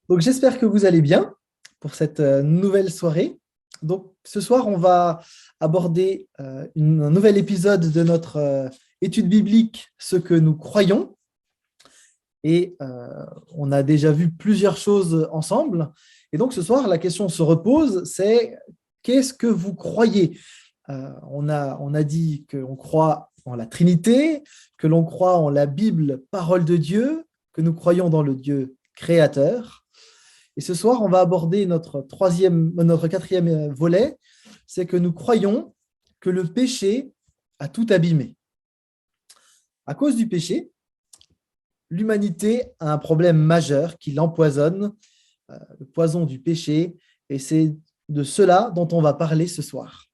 Donc, j'espère que vous allez bien pour cette nouvelle soirée. Donc, ce soir, on va aborder un nouvel épisode de notre étude biblique, ce que nous croyons. Et on a déjà vu plusieurs choses ensemble. Et donc, ce soir, la question se repose, c'est qu'est-ce que vous croyez? On a dit qu'on croit en la Trinité, que l'on croit en la Bible, parole de Dieu, que nous croyons dans le Dieu créateur. Et ce soir, on va aborder notre quatrième volet, c'est que nous croyons que le péché a tout abîmé. À cause du péché, l'humanité a un problème majeur qui l'empoisonne, le poison du péché, et c'est de cela dont on va parler ce soir.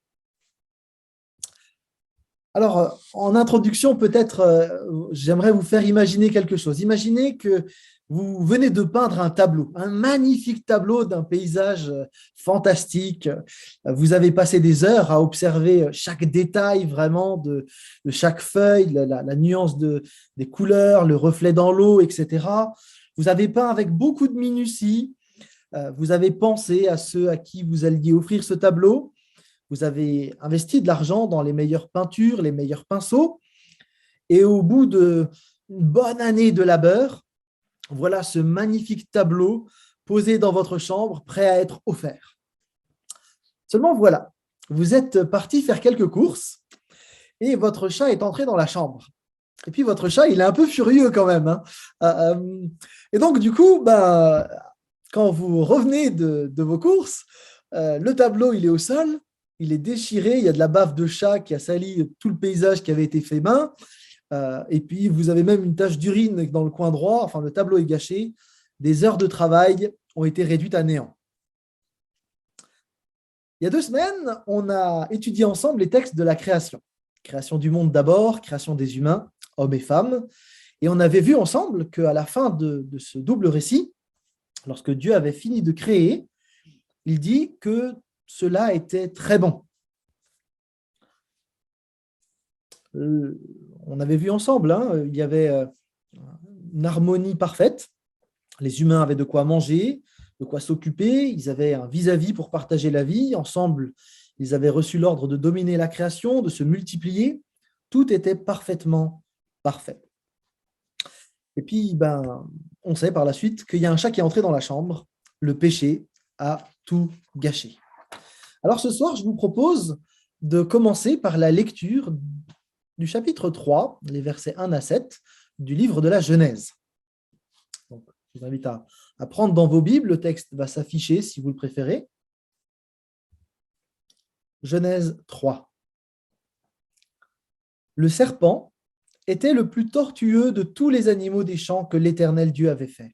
Alors, en introduction, peut-être, j'aimerais vous faire imaginer quelque chose. Imaginez que vous venez de peindre un tableau, un magnifique tableau d'un paysage fantastique. Vous avez passé des heures à observer chaque détail vraiment de chaque feuille, la nuance des couleurs, le reflet dans l'eau, etc. Vous avez peint avec beaucoup de minutie. Vous avez pensé à ceux à qui vous alliez offrir ce tableau. Vous avez investi de l'argent dans les meilleures peintures, les meilleurs pinceaux, et au bout d'une bonne année de labeur, voilà ce magnifique tableau posé dans votre chambre, prêt à être offert. Seulement voilà, vous êtes parti faire quelques courses et votre chat est entré dans la chambre. Et puis votre chat, il est un peu furieux quand même, hein. Et donc du coup, quand vous revenez de vos courses, le tableau, il est au sol, il est déchiré, il y a de la bave de chat qui a sali tout le paysage qui avait été fait main. Et puis, vous avez même une tache d'urine dans le coin droit. Enfin, le tableau est gâché. Des heures de travail ont été réduites à néant. Il y a 2 semaines, on a étudié ensemble les textes de la création. Création du monde d'abord, création des humains, hommes et femmes. Et on avait vu ensemble qu'à la fin de ce double récit, lorsque Dieu avait fini de créer, il dit que cela était très bon. On avait vu ensemble, hein, il y avait une harmonie parfaite. Les humains avaient de quoi manger, de quoi s'occuper, ils avaient un vis-à-vis pour partager la vie. Ensemble, ils avaient reçu l'ordre de dominer la création, de se multiplier. Tout était parfaitement parfait. Et puis, on sait par la suite qu'il y a un chat qui est entré dans la chambre. Le péché a tout gâché. Alors ce soir, je vous propose de commencer par la lecture du chapitre 3, les versets 1 à 7 du livre de la Genèse. Donc, je vous invite à prendre dans vos Bibles, le texte va s'afficher si vous le préférez. Genèse 3. Le serpent était le plus tortueux de tous les animaux des champs que l'Éternel Dieu avait fait.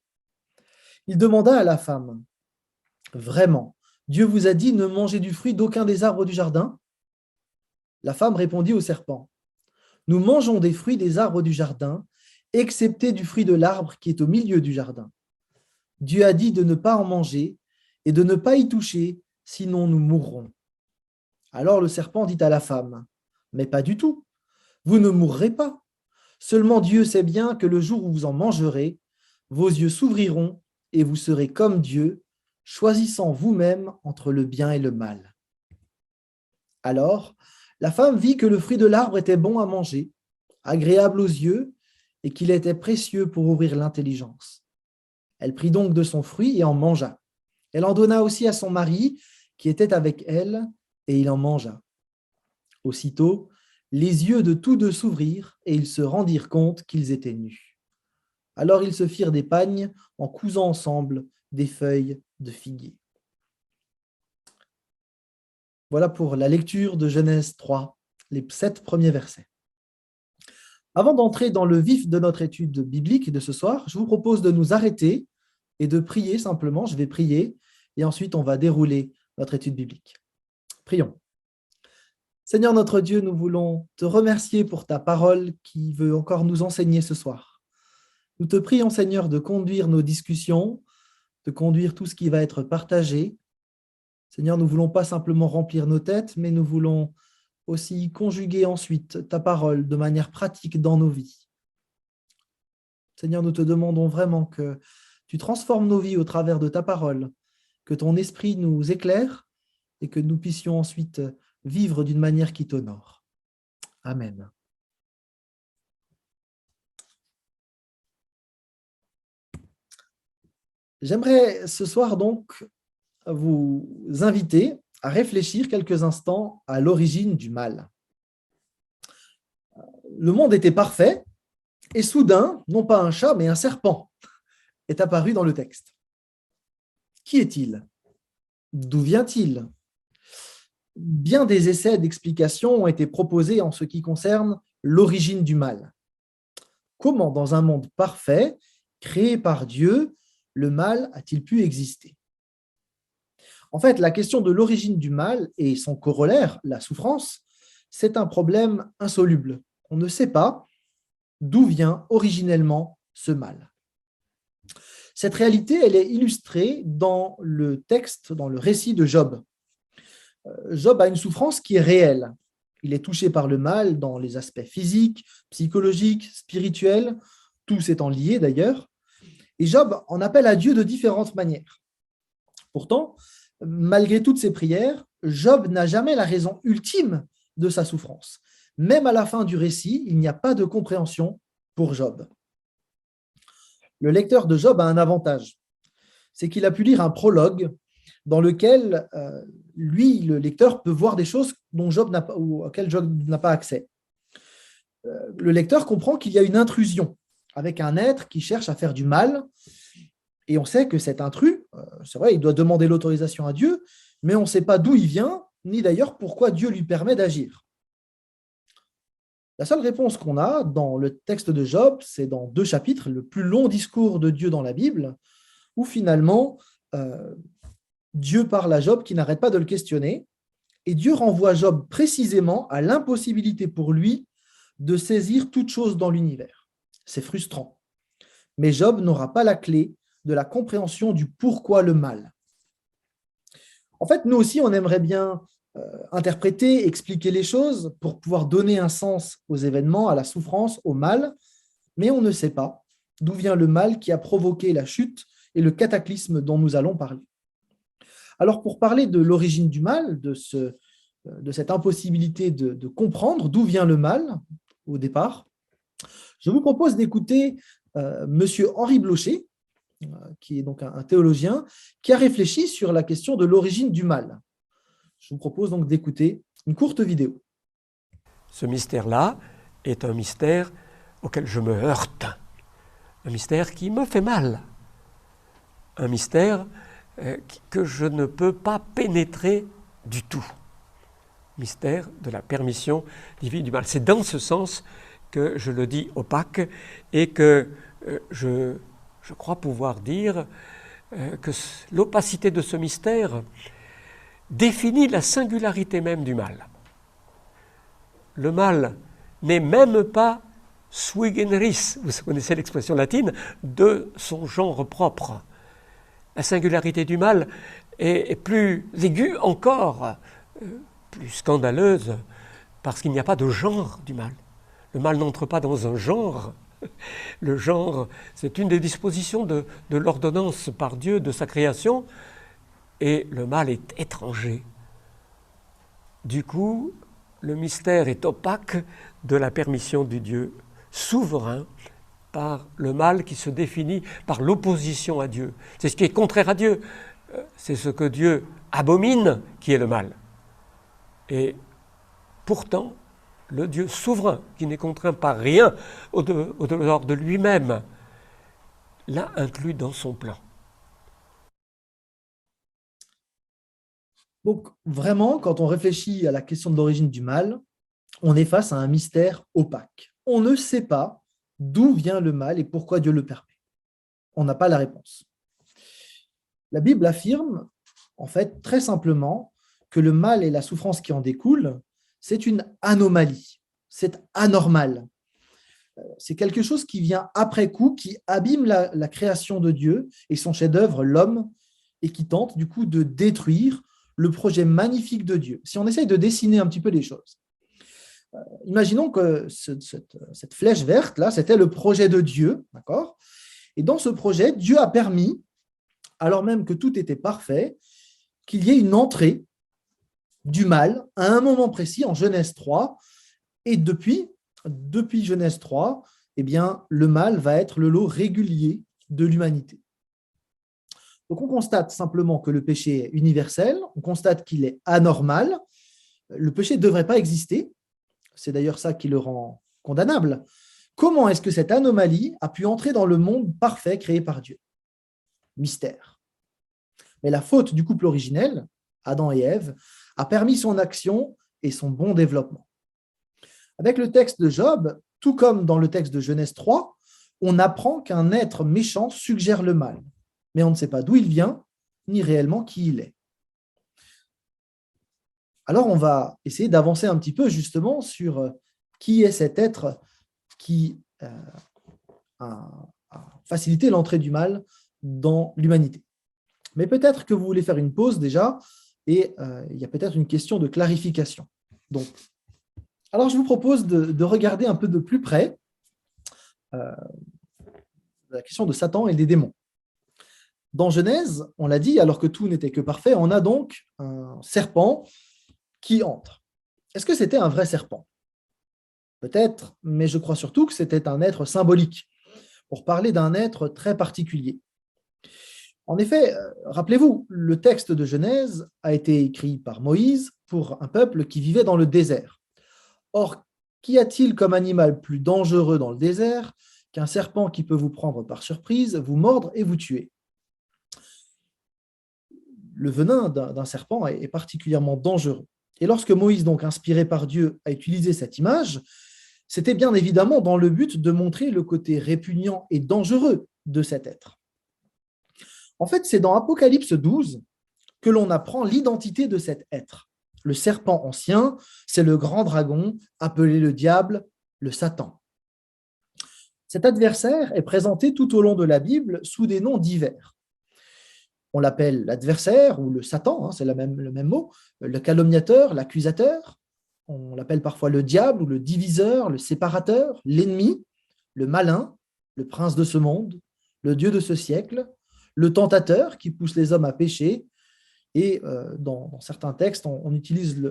Il demanda à la femme, « Vraiment, Dieu vous a dit ne mangez du fruit d'aucun des arbres du jardin ?» La femme répondit au serpent, « Nous mangeons des fruits des arbres du jardin, excepté du fruit de l'arbre qui est au milieu du jardin. Dieu a dit de ne pas en manger et de ne pas y toucher, sinon nous mourrons. » Alors le serpent dit à la femme, « Mais pas du tout, vous ne mourrez pas. Seulement Dieu sait bien que le jour où vous en mangerez, vos yeux s'ouvriront et vous serez comme Dieu, choisissant vous-même entre le bien et le mal. » Alors la femme vit que le fruit de l'arbre était bon à manger, agréable aux yeux, et qu'il était précieux pour ouvrir l'intelligence. Elle prit donc de son fruit et en mangea. Elle en donna aussi à son mari, qui était avec elle, et il en mangea. Aussitôt, les yeux de tous deux s'ouvrirent, et ils se rendirent compte qu'ils étaient nus. Alors ils se firent des pagnes en cousant ensemble des feuilles de figuier. Voilà pour la lecture de Genèse 3, les 7 premiers versets. Avant d'entrer dans le vif de notre étude biblique de ce soir, je vous propose de nous arrêter et de prier simplement. Je vais prier et ensuite on va dérouler notre étude biblique. Prions. Seigneur notre Dieu, nous voulons te remercier pour ta parole qui veut encore nous enseigner ce soir. Nous te prions, Seigneur, de conduire nos discussions, de conduire tout ce qui va être partagé. Seigneur, nous ne voulons pas simplement remplir nos têtes, mais nous voulons aussi conjuguer ensuite ta parole de manière pratique dans nos vies. Seigneur, nous te demandons vraiment que tu transformes nos vies au travers de ta parole, que ton esprit nous éclaire et que nous puissions ensuite vivre d'une manière qui t'honore. Amen. J'aimerais ce soir donc vous inviter à réfléchir quelques instants à l'origine du mal. Le monde était parfait et soudain, non pas un chat, mais un serpent est apparu dans le texte. Qui est-il? D'où vient-il? Bien des essais d'explication ont été proposés en ce qui concerne l'origine du mal. Comment, dans un monde parfait, créé par Dieu, le mal a-t-il pu exister? En fait, la question de l'origine du mal et son corollaire, la souffrance, c'est un problème insoluble. On ne sait pas d'où vient originellement ce mal. Cette réalité, elle est illustrée dans le texte, dans le récit de Job. Job a une souffrance qui est réelle. Il est touché par le mal dans les aspects physiques, psychologiques, spirituels, tous étant liés d'ailleurs. Et Job en appelle à Dieu de différentes manières. Pourtant, malgré toutes ses prières, Job n'a jamais la raison ultime de sa souffrance. Même à la fin du récit, il n'y a pas de compréhension pour Job. Le lecteur de Job a un avantage, c'est qu'il a pu lire un prologue dans lequel lui, le lecteur, peut voir des choses dont Job n'a pas, ou auxquelles Job n'a pas accès. Le lecteur comprend qu'il y a une intrusion avec un être qui cherche à faire du mal, et on sait que cet intrus, c'est vrai, il doit demander l'autorisation à Dieu, mais on ne sait pas d'où il vient, ni d'ailleurs pourquoi Dieu lui permet d'agir. La seule réponse qu'on a dans le texte de Job, c'est dans 2 chapitres, le plus long discours de Dieu dans la Bible, où finalement, Dieu parle à Job qui n'arrête pas de le questionner, et Dieu renvoie Job précisément à l'impossibilité pour lui de saisir toute chose dans l'univers. C'est frustrant. Mais Job n'aura pas la clé de la compréhension du pourquoi le mal. En fait, nous aussi, on aimerait bien interpréter, expliquer les choses pour pouvoir donner un sens aux événements, à la souffrance, au mal, mais on ne sait pas d'où vient le mal qui a provoqué la chute et le cataclysme dont nous allons parler. Alors, pour parler de l'origine du mal, de cette impossibilité de comprendre d'où vient le mal au départ, je vous propose d'écouter Monsieur Henri Blocher, qui est donc un théologien, qui a réfléchi sur la question de l'origine du mal. Je vous propose donc d'écouter une courte vidéo. Ce mystère-là est un mystère auquel je me heurte, un mystère qui me fait mal, un mystère que je ne peux pas pénétrer du tout. Mystère de la permission divine du mal. C'est dans ce sens que je le dis opaque et que je crois pouvoir dire que l'opacité de ce mystère définit la singularité même du mal. Le mal n'est même pas sui generis, vous connaissez l'expression latine, de son genre propre. La singularité du mal est plus aiguë encore, plus scandaleuse, parce qu'il n'y a pas de genre du mal. Le mal n'entre pas dans un genre. Le genre, c'est une des dispositions de l'ordonnance par Dieu de sa création, et le mal est étranger. Du coup, le mystère est opaque de la permission du Dieu souverain par le mal qui se définit par l'opposition à Dieu. C'est ce qui est contraire à Dieu. C'est ce que Dieu abomine qui est le mal. Et pourtant, le Dieu souverain, qui n'est contraint par rien au-dehors de lui-même, l'a inclus dans son plan. Donc, vraiment, quand on réfléchit à la question de l'origine du mal, on est face à un mystère opaque. On ne sait pas d'où vient le mal et pourquoi Dieu le permet. On n'a pas la réponse. La Bible affirme, en fait, très simplement, que le mal et la souffrance qui en découlent, c'est une anomalie, c'est anormal. C'est quelque chose qui vient après coup, qui abîme la création de Dieu et son chef-d'œuvre, l'homme, et qui tente du coup de détruire le projet magnifique de Dieu. Si on essaye de dessiner un petit peu les choses, imaginons que cette flèche verte, là, c'était le projet de Dieu, d'accord ? Et dans ce projet, Dieu a permis, alors même que tout était parfait, qu'il y ait une entrée du mal à un moment précis en Genèse 3. Et depuis Genèse 3, eh bien, le mal va être le lot régulier de l'humanité. Donc on constate simplement que le péché est universel, on constate qu'il est anormal, le péché ne devrait pas exister, c'est d'ailleurs ça qui le rend condamnable. Comment est-ce que cette anomalie a pu entrer dans le monde parfait créé par Dieu? Mystère. Mais la faute du couple originel, Adam et Ève, a permis son action et son bon développement. Avec le texte de Job, tout comme dans le texte de Genèse 3, on apprend qu'un être méchant suggère le mal, mais on ne sait pas d'où il vient, ni réellement qui il est. Alors on va essayer d'avancer un petit peu justement sur qui est cet être qui a facilité l'entrée du mal dans l'humanité. Mais peut-être que vous voulez faire une pause déjà, et il y a peut-être une question de clarification. Donc, alors je vous propose de regarder un peu de plus près la question de Satan et des démons. Dans Genèse, on l'a dit, alors que tout n'était que parfait, on a donc un serpent qui entre. Est-ce que c'était un vrai serpent? Peut-être, mais je crois surtout que c'était un être symbolique, pour parler d'un être très particulier. En effet, rappelez-vous, le texte de Genèse a été écrit par Moïse pour un peuple qui vivait dans le désert. Or, qu'y a-t-il comme animal plus dangereux dans le désert qu'un serpent qui peut vous prendre par surprise, vous mordre et vous tuer? Le venin d'un serpent est particulièrement dangereux. Et lorsque Moïse, donc inspiré par Dieu, a utilisé cette image, c'était bien évidemment dans le but de montrer le côté répugnant et dangereux de cet être. En fait, c'est dans Apocalypse 12 que l'on apprend l'identité de cet être. Le serpent ancien, c'est le grand dragon, appelé le diable, le Satan. Cet adversaire est présenté tout au long de la Bible sous des noms divers. On l'appelle l'adversaire ou le Satan, c'est le même mot, le calomniateur, l'accusateur. On l'appelle parfois le diable ou le diviseur, le séparateur, l'ennemi, le malin, le prince de ce monde, le dieu de ce siècle, le tentateur qui pousse les hommes à pécher. Et dans certains textes, on utilise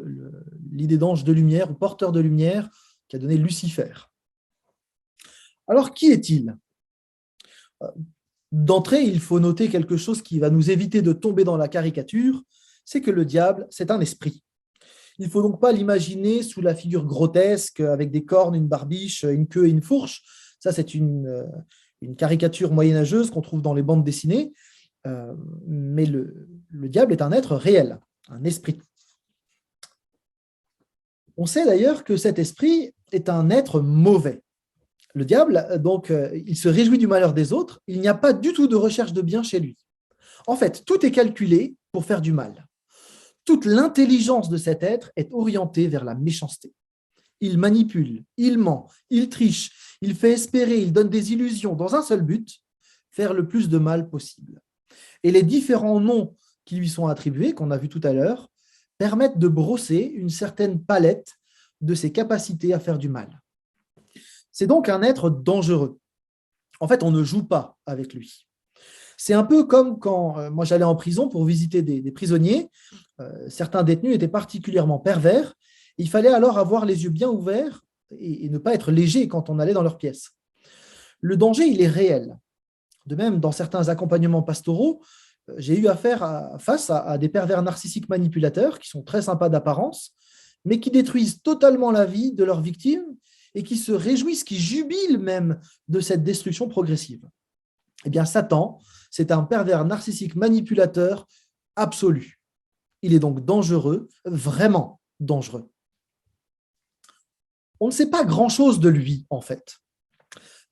l'idée d'ange de lumière ou porteur de lumière qui a donné Lucifer. Alors, qui est-il? D'entrée, il faut noter quelque chose qui va nous éviter de tomber dans la caricature, c'est que le diable, c'est un esprit. Il ne faut donc pas l'imaginer sous la figure grotesque avec des cornes, une barbiche, une queue et une fourche. Ça, c'est une caricature moyenâgeuse qu'on trouve dans les bandes dessinées. Mais le diable est un être réel, un esprit. On sait d'ailleurs que cet esprit est un être mauvais. Le diable, donc, il se réjouit du malheur des autres. Il n'y a pas du tout de recherche de bien chez lui. En fait, tout est calculé pour faire du mal. Toute l'intelligence de cet être est orientée vers la méchanceté. Il manipule, il ment, il triche, il fait espérer, il donne des illusions dans un seul but, faire le plus de mal possible. Et les différents noms qui lui sont attribués, qu'on a vu tout à l'heure, permettent de brosser une certaine palette de ses capacités à faire du mal. C'est donc un être dangereux. En fait, on ne joue pas avec lui. C'est un peu comme quand moi j'allais en prison pour visiter des prisonniers. Certains détenus étaient particulièrement pervers. Il fallait alors avoir les yeux bien ouverts et ne pas être léger quand on allait dans leur pièce. Le danger, il est réel. De même, dans certains accompagnements pastoraux, j'ai eu face à des pervers narcissiques manipulateurs qui sont très sympas d'apparence, mais qui détruisent totalement la vie de leurs victimes et qui se réjouissent, qui jubilent même de cette destruction progressive. Eh bien, Satan, c'est un pervers narcissique manipulateur absolu. Il est donc dangereux, vraiment dangereux. On ne sait pas grand-chose de lui, en fait.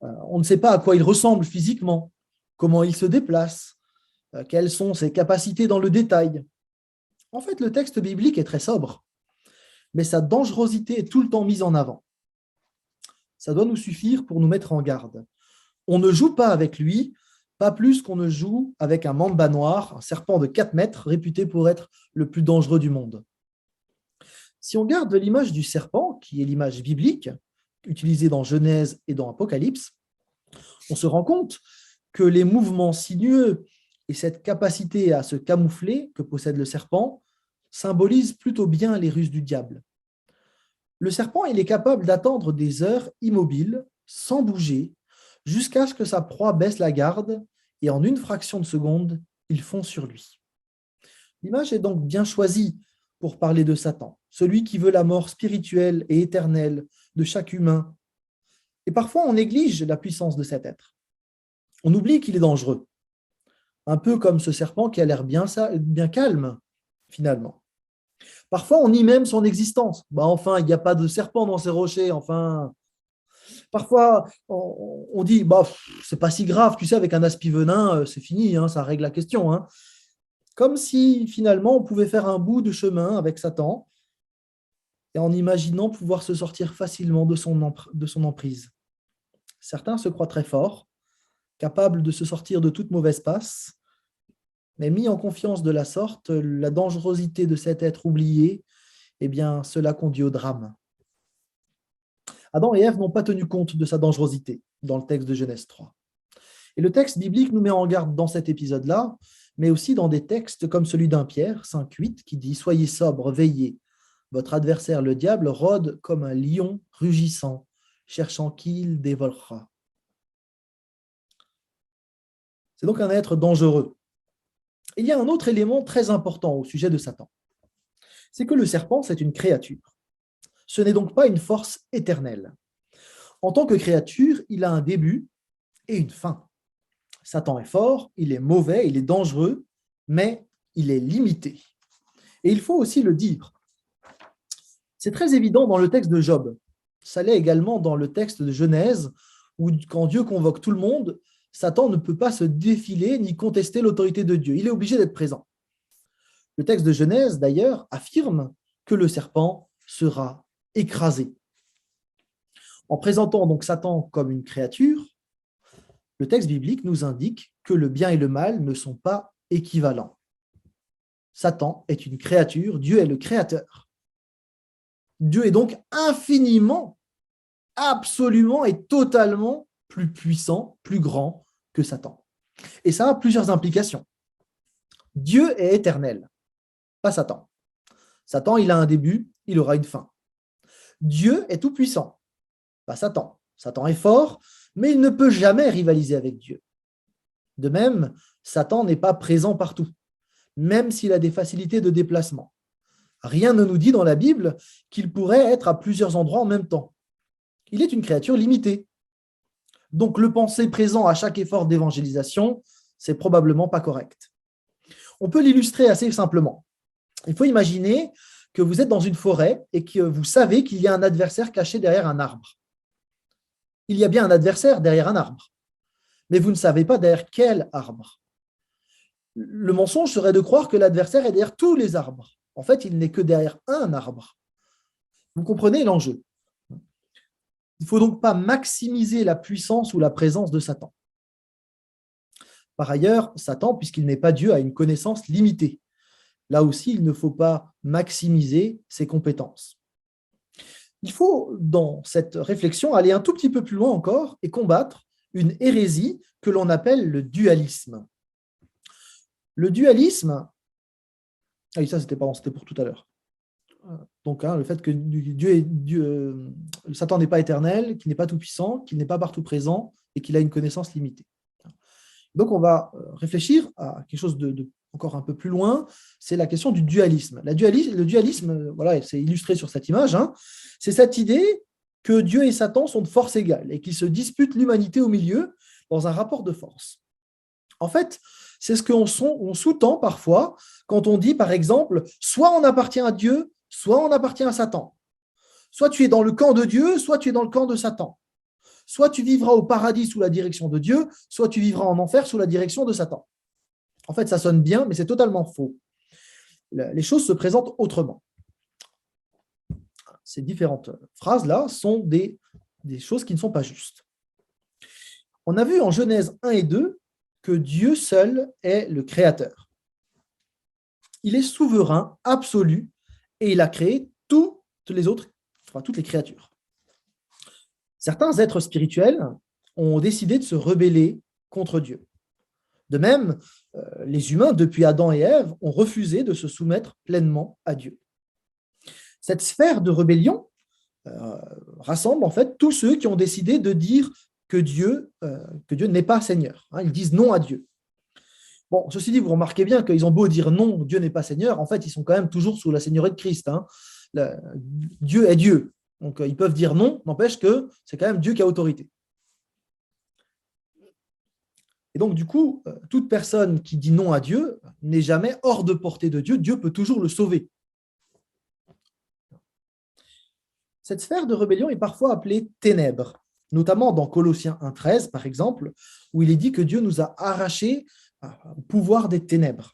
On ne sait pas à quoi il ressemble physiquement, comment il se déplace, quelles sont ses capacités dans le détail. En fait, le texte biblique est très sobre, mais sa dangerosité est tout le temps mise en avant. Ça doit nous suffire pour nous mettre en garde. On ne joue pas avec lui, pas plus qu'on ne joue avec un mamba noir, un serpent de 4 mètres, réputé pour être le plus dangereux du monde. Si on garde l'image du serpent, qui est l'image biblique, utilisée dans Genèse et dans Apocalypse, on se rend compte que les mouvements sinueux et cette capacité à se camoufler que possède le serpent symbolisent plutôt bien les ruses du diable. Le serpent, il est capable d'attendre des heures immobiles, sans bouger, jusqu'à ce que sa proie baisse la garde et en une fraction de seconde, il fond sur lui. L'image est donc bien choisie pour parler de Satan, celui qui veut la mort spirituelle et éternelle de chaque humain. Et parfois, on néglige la puissance de cet être. On oublie qu'il est dangereux, un peu comme ce serpent qui a l'air bien calme, finalement. Parfois, on nie même son existence. Enfin, il n'y a pas de serpent dans ces rochers. Enfin, parfois, on dit, c'est pas si grave, tu sais, avec un aspi venin, c'est fini, ça règle la question. Comme si, finalement, on pouvait faire un bout de chemin avec Satan et en imaginant pouvoir se sortir facilement de son emprise. Certains se croient très forts, capables de se sortir de toute mauvaise passe, mais mis en confiance de la sorte, la dangerosité de cet être oublié, cela conduit au drame. Adam et Ève n'ont pas tenu compte de sa dangerosité dans le texte de Genèse 3. Et le texte biblique nous met en garde dans cet épisode-là, mais aussi dans des textes comme celui d'un Pierre 5,8 qui dit « Soyez sobres, veillez. Votre adversaire, le diable, rôde comme un lion rugissant, cherchant qui il dévorera. » C'est donc un être dangereux. Il y a un autre élément très important au sujet de Satan. C'est que le serpent, c'est une créature. Ce n'est donc pas une force éternelle. En tant que créature, il a un début et une fin. Satan est fort, il est mauvais, il est dangereux, mais il est limité. Et il faut aussi le dire. C'est très évident dans le texte de Job. Ça l'est également dans le texte de Genèse, où quand Dieu convoque tout le monde, Satan ne peut pas se défiler ni contester l'autorité de Dieu. Il est obligé d'être présent. Le texte de Genèse, d'ailleurs, affirme que le serpent sera écrasé. En présentant donc Satan comme une créature, le texte biblique nous indique que le bien et le mal ne sont pas équivalents. Satan est une créature, Dieu est le créateur. Dieu est donc infiniment, absolument et totalement plus puissant, plus grand que Satan. Et ça a plusieurs implications. Dieu est éternel, pas Satan. Satan, il a un début, il aura une fin. Dieu est tout-puissant, pas Satan. Satan est fort, mais il ne peut jamais rivaliser avec Dieu. De même, Satan n'est pas présent partout, même s'il a des facilités de déplacement. Rien ne nous dit dans la Bible qu'il pourrait être à plusieurs endroits en même temps. Il est une créature limitée. Donc, le penser présent à chaque effort d'évangélisation, c'est probablement pas correct. On peut l'illustrer assez simplement. Il faut imaginer que vous êtes dans une forêt et que vous savez qu'il y a un adversaire caché derrière un arbre. Il y a bien un adversaire derrière un arbre, mais vous ne savez pas derrière quel arbre. Le mensonge serait de croire que l'adversaire est derrière tous les arbres. En fait, il n'est que derrière un arbre. Vous comprenez l'enjeu. Il ne faut donc pas maximiser la puissance ou la présence de Satan. Par ailleurs, Satan, puisqu'il n'est pas Dieu, a une connaissance limitée. Là aussi, il ne faut pas maximiser ses compétences. Il faut, dans cette réflexion, aller un tout petit peu plus loin encore et combattre une hérésie que l'on appelle le dualisme. Le dualisme, ça c'était pour tout à l'heure. Donc, le fait que Satan n'est pas éternel, qu'il n'est pas tout-puissant, qu'il n'est pas partout présent et qu'il a une connaissance limitée. Donc, on va réfléchir à quelque chose de encore un peu plus loin, c'est la question du dualisme. Le dualisme, voilà, c'est illustré sur cette image, c'est cette idée que Dieu et Satan sont de force égale et qu'ils se disputent l'humanité au milieu dans un rapport de force. En fait, c'est ce qu'on sous-tend parfois quand on dit, par exemple, soit on appartient à Dieu, soit on appartient à Satan. Soit tu es dans le camp de Dieu, soit tu es dans le camp de Satan. Soit tu vivras au paradis sous la direction de Dieu, soit tu vivras en enfer sous la direction de Satan. En fait, ça sonne bien, mais c'est totalement faux. Les choses se présentent autrement. Ces différentes phrases-là sont des choses qui ne sont pas justes. On a vu en Genèse 1 et 2 que Dieu seul est le créateur. Il est souverain, absolu, et il a créé toutes les créatures. Certains êtres spirituels ont décidé de se rebeller contre Dieu. De même, les humains, depuis Adam et Ève, ont refusé de se soumettre pleinement à Dieu. Cette sphère de rébellion rassemble en fait tous ceux qui ont décidé de dire que Dieu n'est pas Seigneur. Ils disent non à Dieu. Bon, ceci dit, vous remarquez bien qu'ils ont beau dire non, Dieu n'est pas Seigneur, en fait, ils sont quand même toujours sous la Seigneurie de Christ. Dieu est Dieu. Donc, ils peuvent dire non, n'empêche que c'est quand même Dieu qui a autorité. Et donc, du coup, toute personne qui dit non à Dieu n'est jamais hors de portée de Dieu. Dieu peut toujours le sauver. Cette sphère de rébellion est parfois appelée ténèbres, notamment dans Colossiens 1,13, par exemple, où il est dit que Dieu nous a arrachés au pouvoir des ténèbres.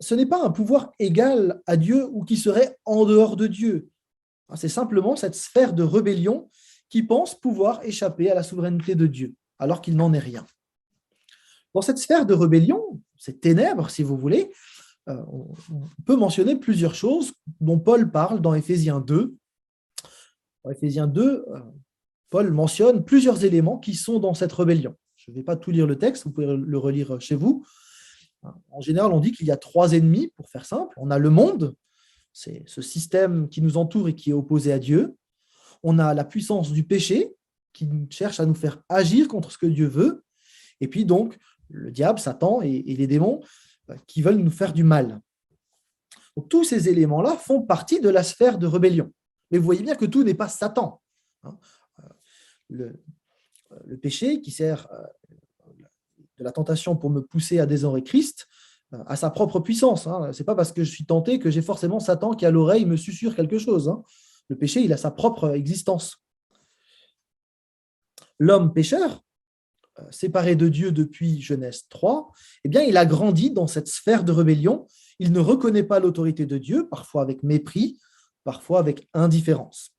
Ce n'est pas un pouvoir égal à Dieu ou qui serait en dehors de Dieu. C'est simplement cette sphère de rébellion qui pense pouvoir échapper à la souveraineté de Dieu, alors qu'il n'en est rien. Dans cette sphère de rébellion, ces ténèbres, si vous voulez, on peut mentionner plusieurs choses dont Paul parle dans Éphésiens 2. Dans Éphésiens 2, Paul mentionne plusieurs éléments qui sont dans cette rébellion. Je ne vais pas tout lire le texte, vous pouvez le relire chez vous. En général, on dit qu'il y a 3 ennemis, pour faire simple. On a le monde, c'est ce système qui nous entoure et qui est opposé à Dieu. On a la puissance du péché, qui cherche à nous faire agir contre ce que Dieu veut. Et puis donc, le diable, Satan et les démons qui veulent nous faire du mal. Donc, tous ces éléments-là font partie de la sphère de rébellion. Mais vous voyez bien que tout n'est pas Satan. Le péché qui sert de la tentation pour me pousser à déshonorer Christ a sa propre puissance. Ce n'est pas parce que je suis tenté que j'ai forcément Satan qui à l'oreille me susurre quelque chose. Le péché, il a sa propre existence. L'homme pécheur, séparé de Dieu depuis Genèse 3, eh bien, il a grandi dans cette sphère de rébellion. Il ne reconnaît pas l'autorité de Dieu, parfois avec mépris, parfois avec indifférence.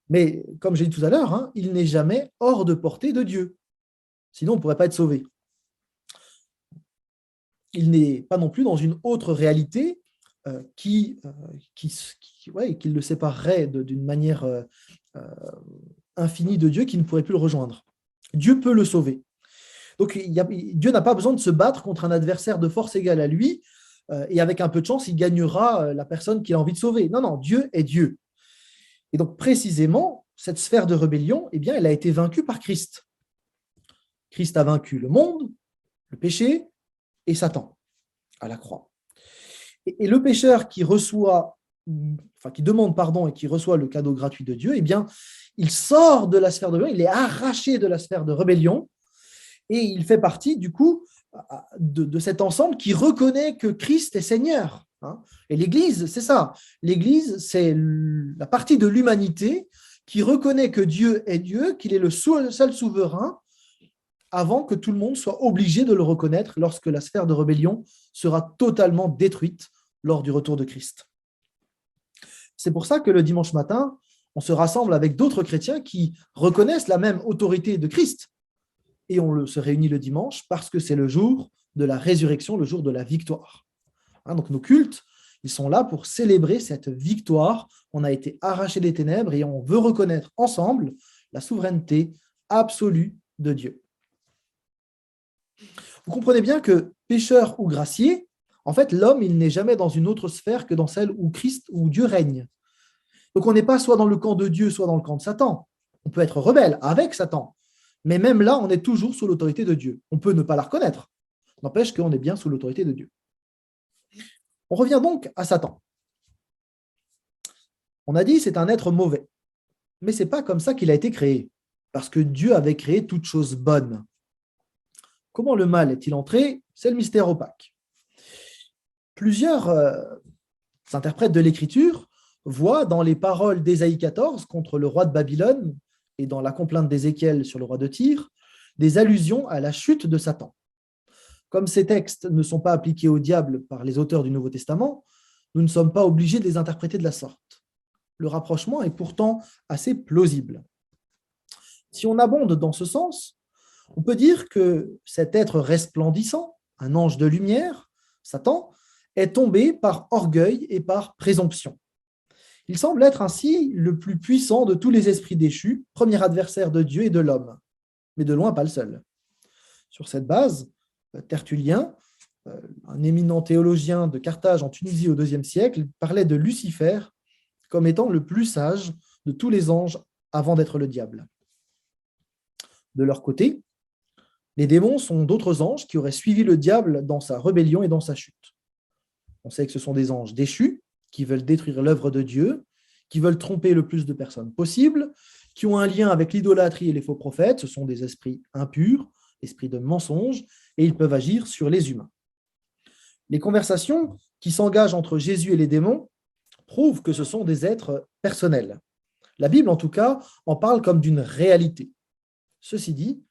Mais, comme j'ai dit tout à l'heure, il n'est jamais hors de portée de Dieu. Sinon, on ne pourrait pas être sauvé. Il n'est pas non plus dans une autre réalité qui le séparerait d'une manière infinie de Dieu, qui ne pourrait plus le rejoindre. Dieu peut le sauver. Donc, Dieu n'a pas besoin de se battre contre un adversaire de force égale à lui, et avec un peu de chance, il gagnera la personne qu'il a envie de sauver. Non, Dieu est Dieu. Et donc, précisément, cette sphère de rébellion, eh bien, elle a été vaincue par Christ. Christ a vaincu le monde, le péché et Satan à la croix. Et le pécheur qui demande pardon et qui reçoit le cadeau gratuit de Dieu, eh bien, il sort de la sphère de rébellion, il est arraché de la sphère de rébellion et il fait partie, du coup, de cet ensemble qui reconnaît que Christ est Seigneur. Et l'Église, c'est ça. L'Église, c'est la partie de l'humanité qui reconnaît que Dieu est Dieu, qu'il est le seul souverain, avant que tout le monde soit obligé de le reconnaître lorsque la sphère de rébellion sera totalement détruite lors du retour de Christ. C'est pour ça que le dimanche matin, on se rassemble avec d'autres chrétiens qui reconnaissent la même autorité de Christ. Et on se réunit le dimanche parce que c'est le jour de la résurrection, le jour de la victoire. Donc nos cultes, ils sont là pour célébrer cette victoire. On a été arraché des ténèbres et on veut reconnaître ensemble la souveraineté absolue de Dieu. Vous comprenez bien que pécheur ou gracier, en fait, l'homme, il n'est jamais dans une autre sphère que dans celle où Christ, où Dieu règne. Donc on n'est pas soit dans le camp de Dieu, soit dans le camp de Satan. On peut être rebelle avec Satan, mais même là, on est toujours sous l'autorité de Dieu. On peut ne pas la reconnaître, n'empêche qu'on est bien sous l'autorité de Dieu. On revient donc à Satan. On a dit c'est un être mauvais, mais ce n'est pas comme ça qu'il a été créé, parce que Dieu avait créé toute chose bonne. Comment le mal est-il entré? C'est le mystère opaque. Plusieurs interprètes de l'Écriture voient dans les paroles d'Ésaïe 14 contre le roi de Babylone et dans la complainte d'Ézéchiel sur le roi de Tyr des allusions à la chute de Satan. Comme ces textes ne sont pas appliqués au diable par les auteurs du Nouveau Testament, nous ne sommes pas obligés de les interpréter de la sorte. Le rapprochement est pourtant assez plausible. Si on abonde dans ce sens, on peut dire que cet être resplendissant, un ange de lumière, Satan, est tombé par orgueil et par présomption. Il semble être ainsi le plus puissant de tous les esprits déchus, premier adversaire de Dieu et de l'homme, mais de loin pas le seul. Sur cette base, Tertullien, un éminent théologien de Carthage en Tunisie au IIe siècle, parlait de Lucifer comme étant le plus sage de tous les anges avant d'être le diable. De leur côté, les démons sont d'autres anges qui auraient suivi le diable dans sa rébellion et dans sa chute. On sait que ce sont des anges déchus qui veulent détruire l'œuvre de Dieu, qui veulent tromper le plus de personnes possible, qui ont un lien avec l'idolâtrie et les faux prophètes. Ce sont des esprits impurs, esprits de mensonge, et ils peuvent agir sur les humains. Les conversations qui s'engagent entre Jésus et les démons prouvent que ce sont des êtres personnels. La Bible, en tout cas, en parle comme d'une réalité. Ceci dit,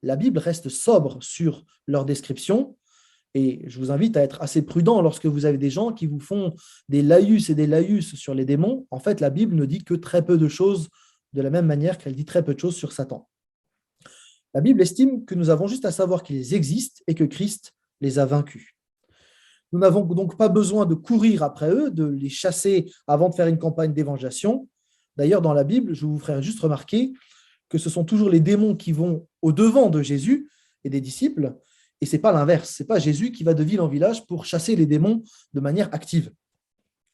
la Bible reste sobre sur leur description, et je vous invite à être assez prudent lorsque vous avez des gens qui vous font des laïus et des laïus sur les démons. En fait, la Bible ne dit que très peu de choses, de la même manière qu'elle dit très peu de choses sur Satan. La Bible estime que nous avons juste à savoir qu'ils existent et que Christ les a vaincus. Nous n'avons donc pas besoin de courir après eux, de les chasser avant de faire une campagne d'évangélisation. D'ailleurs, dans la Bible, je vous ferai juste remarquer que ce sont toujours les démons qui vont au-devant de Jésus et des disciples, et ce n'est pas l'inverse. Ce n'est pas Jésus qui va de ville en village pour chasser les démons de manière active.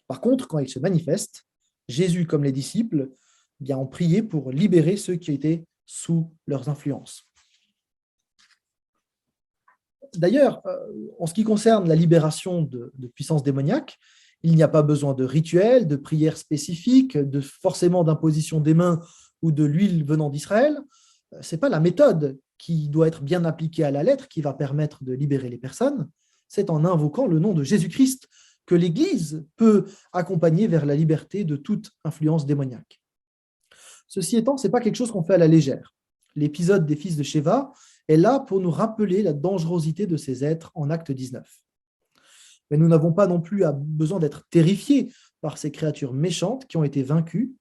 Par contre, quand ils se manifestent, Jésus, comme les disciples, ont prié pour libérer ceux qui étaient sous leurs influences. D'ailleurs, en ce qui concerne la libération de puissances démoniaques, il n'y a pas besoin de rituels, de prières spécifiques, forcément d'imposition des mains ou de l'huile venant d'Israël. Ce n'est pas la méthode qui doit être bien appliquée à la lettre qui va permettre de libérer les personnes. C'est en invoquant le nom de Jésus-Christ que l'Église peut accompagner vers la liberté de toute influence démoniaque. Ceci étant, ce n'est pas quelque chose qu'on fait à la légère. L'épisode des fils de Sheva est là pour nous rappeler la dangerosité de ces êtres en Acte 19. Mais nous n'avons pas non plus besoin d'être terrifiés par ces créatures méchantes qui ont été vaincues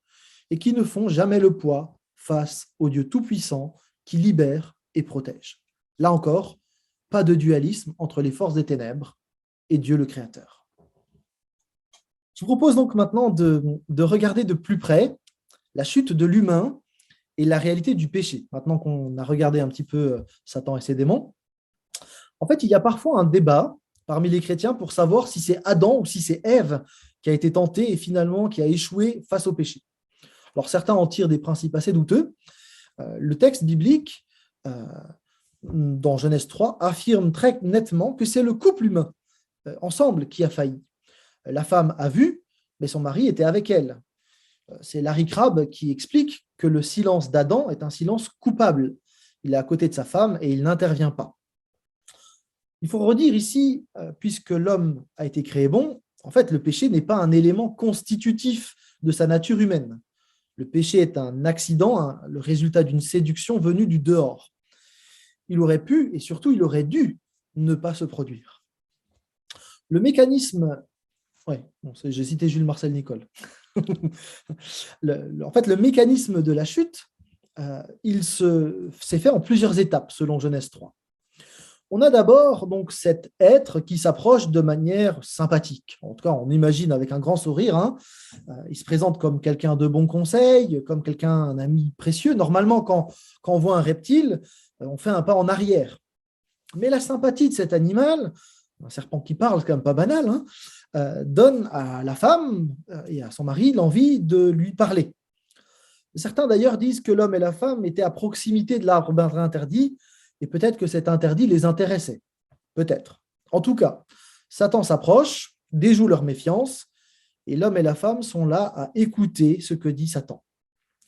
et qui ne font jamais le poids face au Dieu tout-puissant qui libère et protège. Là encore, pas de dualisme entre les forces des ténèbres et Dieu le Créateur. Je vous propose donc maintenant de regarder de plus près la chute de l'humain et la réalité du péché. Maintenant qu'on a regardé un petit peu Satan et ses démons, en fait, il y a parfois un débat parmi les chrétiens pour savoir si c'est Adam ou si c'est Ève qui a été tenté et finalement qui a échoué face au péché. Alors certains en tirent des principes assez douteux. Le texte biblique, dans Genèse 3, affirme très nettement que c'est le couple humain, ensemble, qui a failli. La femme a vu, mais son mari était avec elle. C'est Larry Crabb qui explique que le silence d'Adam est un silence coupable. Il est à côté de sa femme et il n'intervient pas. Il faut redire ici, puisque l'homme a été créé bon, en fait, le péché n'est pas un élément constitutif de sa nature humaine. Le péché est un accident, le résultat d'une séduction venue du dehors. Il aurait pu, et surtout il aurait dû, ne pas se produire. Le mécanisme... j'ai cité Jules Marcel Nicole. En fait, le mécanisme de la chute, il s'est fait en plusieurs étapes, selon Genèse 3. On a d'abord donc cet être qui s'approche de manière sympathique. En tout cas, on imagine avec un grand sourire. Il se présente comme quelqu'un de bon conseil, comme un ami précieux. Normalement, quand on voit un reptile, on fait un pas en arrière. Mais la sympathie de cet animal, un serpent qui parle, c'est quand même pas banal, donne à la femme et à son mari l'envie de lui parler. Certains d'ailleurs disent que l'homme et la femme étaient à proximité de l'arbre interdit, et peut-être que cet interdit les intéressait. Peut-être. En tout cas, Satan s'approche, déjoue leur méfiance, et l'homme et la femme sont là à écouter ce que dit Satan.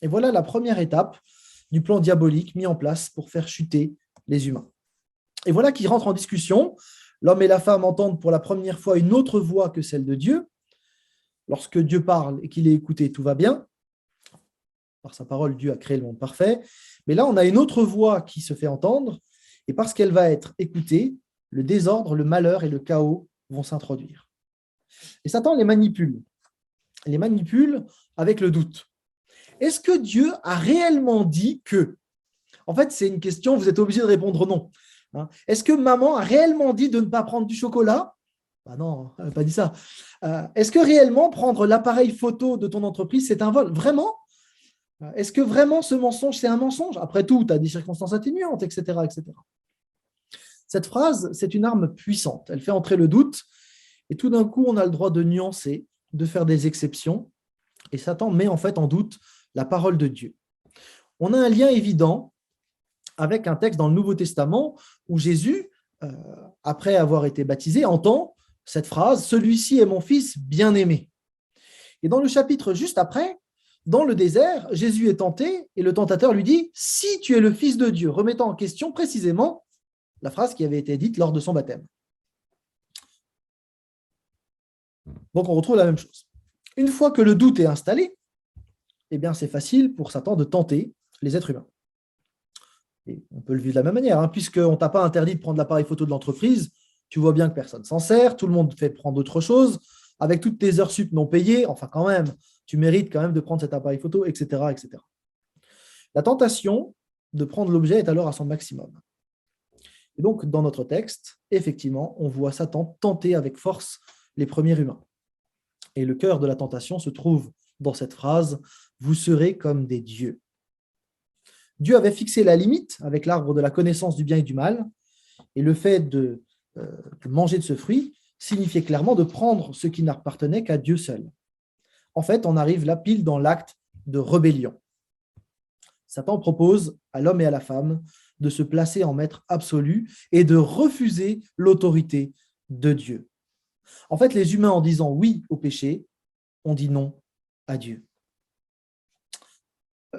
Et voilà la première étape du plan diabolique mis en place pour faire chuter les humains. Et voilà qui rentre en discussion. L'homme et la femme entendent pour la première fois une autre voix que celle de Dieu. Lorsque Dieu parle et qu'il est écouté, tout va bien. Par sa parole, Dieu a créé le monde parfait. Mais là, on a une autre voix qui se fait entendre, et parce qu'elle va être écoutée, le désordre, le malheur et le chaos vont s'introduire. Et Satan les manipule avec le doute. Est-ce que Dieu a réellement dit que? En fait, c'est une question, vous êtes obligé de répondre non. Est-ce que maman a réellement dit de ne pas prendre du chocolat? Non, elle n'a pas dit ça. Est-ce que réellement prendre l'appareil photo de ton entreprise, c'est un vol? Vraiment? Est-ce que vraiment ce mensonge, c'est un mensonge? Après tout, tu as des circonstances atténuantes, etc., etc. Cette phrase, c'est une arme puissante. Elle fait entrer le doute et tout d'un coup, on a le droit de nuancer, de faire des exceptions et Satan met en fait en doute la parole de Dieu. On a un lien évident avec un texte dans le Nouveau Testament où Jésus, après avoir été baptisé, entend cette phrase « Celui-ci est mon fils bien-aimé ». Et dans le chapitre juste après, dans le désert, Jésus est tenté et le tentateur lui dit « Si tu es le Fils de Dieu », remettant en question précisément la phrase qui avait été dite lors de son baptême. Donc on retrouve la même chose. Une fois que le doute est installé, eh bien c'est facile pour Satan de tenter les êtres humains. Et on peut le vivre de la même manière, puisqu'on ne t'a pas interdit de prendre l'appareil photo de l'entreprise, tu vois bien que personne s'en sert, tout le monde fait prendre autre chose, avec toutes tes heures sup non payées, enfin quand même, tu mérites quand même de prendre cet appareil photo, etc., etc. La tentation de prendre l'objet est alors à son maximum. Et donc, dans notre texte, effectivement, on voit Satan tenter avec force les premiers humains. Et le cœur de la tentation se trouve dans cette phrase « Vous serez comme des dieux ». Dieu avait fixé la limite avec l'arbre de la connaissance du bien et du mal, et le fait de manger de ce fruit signifiait clairement de prendre ce qui n'appartenait qu'à Dieu seul. En fait, on arrive là pile dans l'acte de rébellion. Satan propose à l'homme et à la femme de se placer en maître absolu et de refuser l'autorité de Dieu. En fait, les humains, en disant oui au péché, ont dit non à Dieu.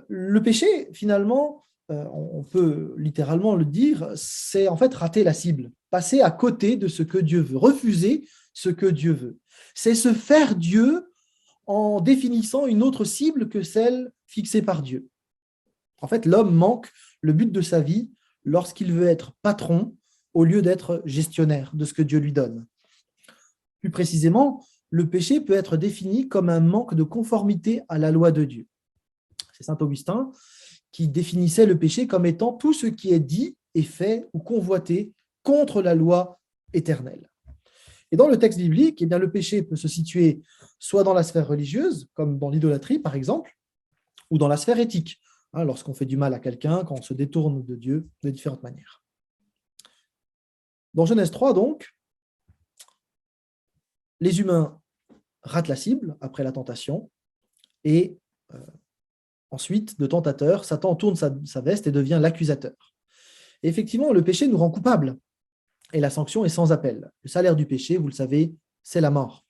Le péché, finalement, on peut littéralement le dire, c'est en fait rater la cible, passer à côté de ce que Dieu veut, refuser ce que Dieu veut. C'est se faire Dieu en définissant une autre cible que celle fixée par Dieu. En fait, l'homme manque le but de sa vie lorsqu'il veut être patron au lieu d'être gestionnaire de ce que Dieu lui donne. Plus précisément, le péché peut être défini comme un manque de conformité à la loi de Dieu. C'est saint Augustin qui définissait le péché comme étant tout ce qui est dit et fait ou convoité contre la loi éternelle. Et dans le texte biblique, eh bien, le péché peut se situer soit dans la sphère religieuse, comme dans l'idolâtrie par exemple, ou dans la sphère éthique, lorsqu'on fait du mal à quelqu'un, quand on se détourne de Dieu de différentes manières. Dans Genèse 3, donc, les humains ratent la cible après la tentation et ensuite, de tentateur, Satan tourne sa veste et devient l'accusateur. Et effectivement, le péché nous rend coupables et la sanction est sans appel. Le salaire du péché, vous le savez, c'est la mort.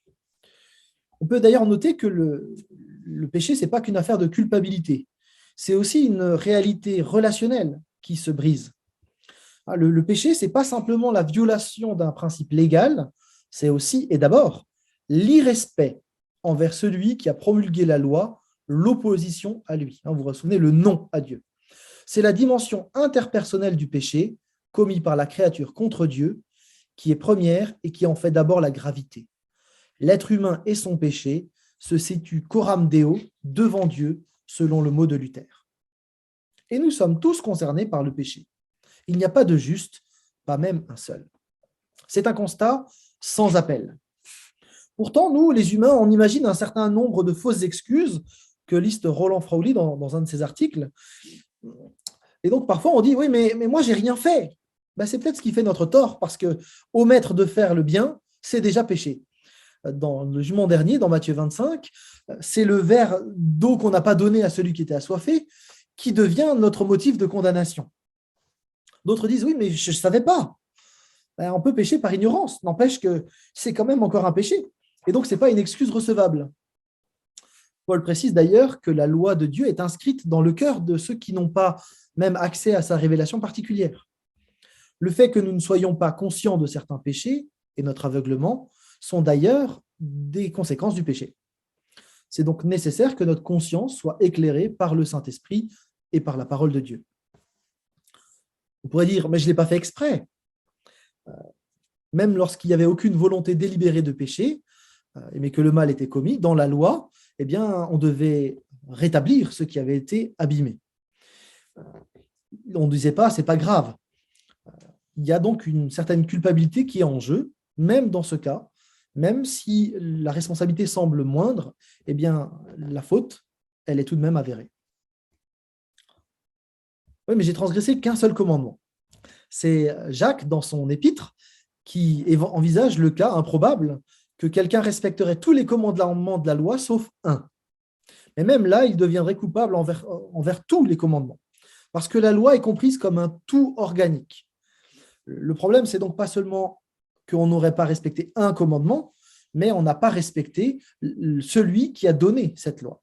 On peut d'ailleurs noter que le péché, ce n'est pas qu'une affaire de culpabilité. C'est aussi une réalité relationnelle qui se brise. Le péché, ce n'est pas simplement la violation d'un principe légal, c'est aussi et d'abord l'irrespect envers celui qui a promulgué la loi, l'opposition à lui. Vous vous souvenez, le non à Dieu. C'est la dimension interpersonnelle du péché commis par la créature contre Dieu qui est première et qui en fait d'abord la gravité. L'être humain et son péché se situent coram Deo devant Dieu, selon le mot de Luther. Et nous sommes tous concernés par le péché. Il n'y a pas de juste, pas même un seul. C'est un constat sans appel. Pourtant, nous, les humains, on imagine un certain nombre de fausses excuses que liste Roland Frauly dans un de ses articles. Et donc, parfois, on dit, oui, mais moi, j'ai rien fait. C'est peut-être ce qui fait notre tort, parce que omettre de faire le bien, c'est déjà péché. Dans le jugement dernier, dans Matthieu 25, c'est le verre d'eau qu'on n'a pas donné à celui qui était assoiffé qui devient notre motif de condamnation. D'autres disent, oui, mais je ne savais pas. On peut pécher par ignorance, n'empêche que c'est quand même encore un péché. Et donc, ce n'est pas une excuse recevable. Paul précise d'ailleurs que la loi de Dieu est inscrite dans le cœur de ceux qui n'ont pas même accès à sa révélation particulière. Le fait que nous ne soyons pas conscients de certains péchés et notre aveuglement sont d'ailleurs des conséquences du péché. C'est donc nécessaire que notre conscience soit éclairée par le Saint-Esprit et par la parole de Dieu. On pourrait dire, mais je ne l'ai pas fait exprès. Même lorsqu'il n'y avait aucune volonté délibérée de péché, mais que le mal était commis, dans la loi, eh bien, on devait rétablir ce qui avait été abîmé. On ne disait pas, c'est pas grave. Il y a donc une certaine culpabilité qui est en jeu, même dans ce cas, même si la responsabilité semble moindre, eh bien, la faute, elle est tout de même avérée. Oui, mais j'ai transgressé qu'un seul commandement. C'est Jacques, dans son épître, qui envisage le cas improbable que quelqu'un respecterait tous les commandements de la loi sauf un. Mais même là, il deviendrait coupable envers tous les commandements, parce que la loi est comprise comme un tout organique. Le problème, c'est donc pas seulement qu'on n'aurait pas respecté un commandement, mais on n'a pas respecté celui qui a donné cette loi.